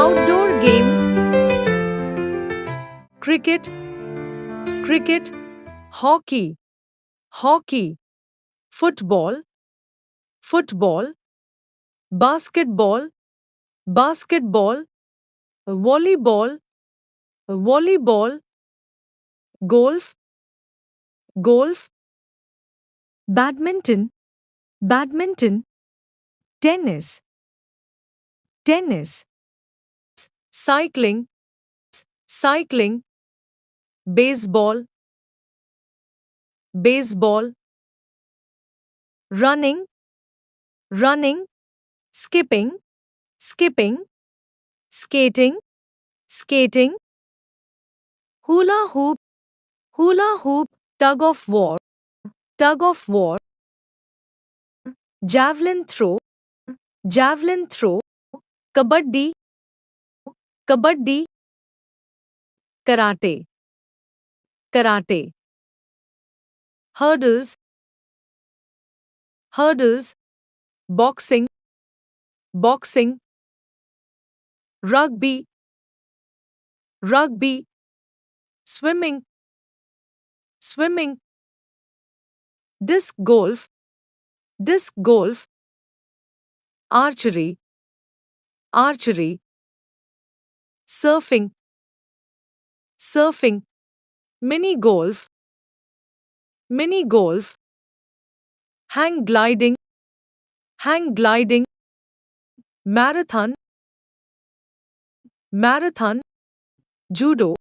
Outdoor games: cricket, cricket, hockey, hockey, football, football, basketball, basketball, volleyball, volleyball, golf, golf, badminton, badminton, tennis, tennis, cycling, cycling, baseball, baseball, running, running, skipping, skipping, skating, skating, hula hoop, hula hoop, tug of war, tug of war, javelin throw, javelin throw, kabaddi, kabaddi, karate, karate, hurdles, hurdles, boxing, boxing, rugby, rugby, swimming, swimming, disc golf, disc golf, archery, archery, surfing, surfing, mini golf, mini golf, hang gliding, hang gliding, marathon, marathon, judo,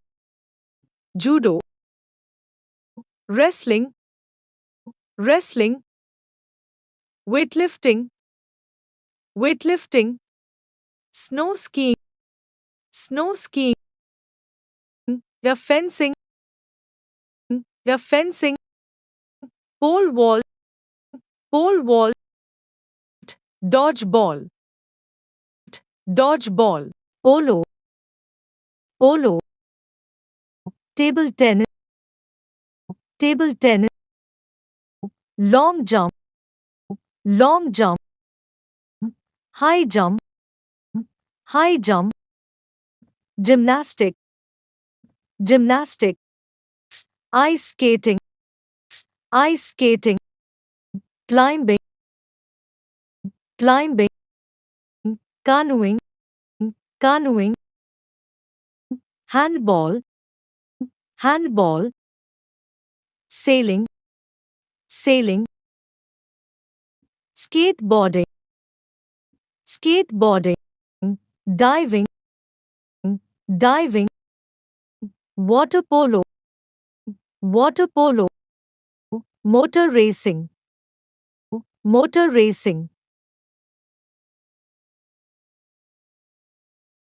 judo, wrestling, wrestling, weightlifting, weightlifting, snow skiing, snow skiing, या fencing, या fencing, pole vault, pole vault, dodgeball, dodgeball, polo, polo, table tennis, table tennis, long jump, long jump, high jump, high jump, gymnastic, gymnastics, ice skating, ice skating, climbing, climbing, canoeing, canoeing, handball, handball, sailing, sailing, skateboarding, skateboarding, diving, diving, water polo, water polo, motor racing, motor racing.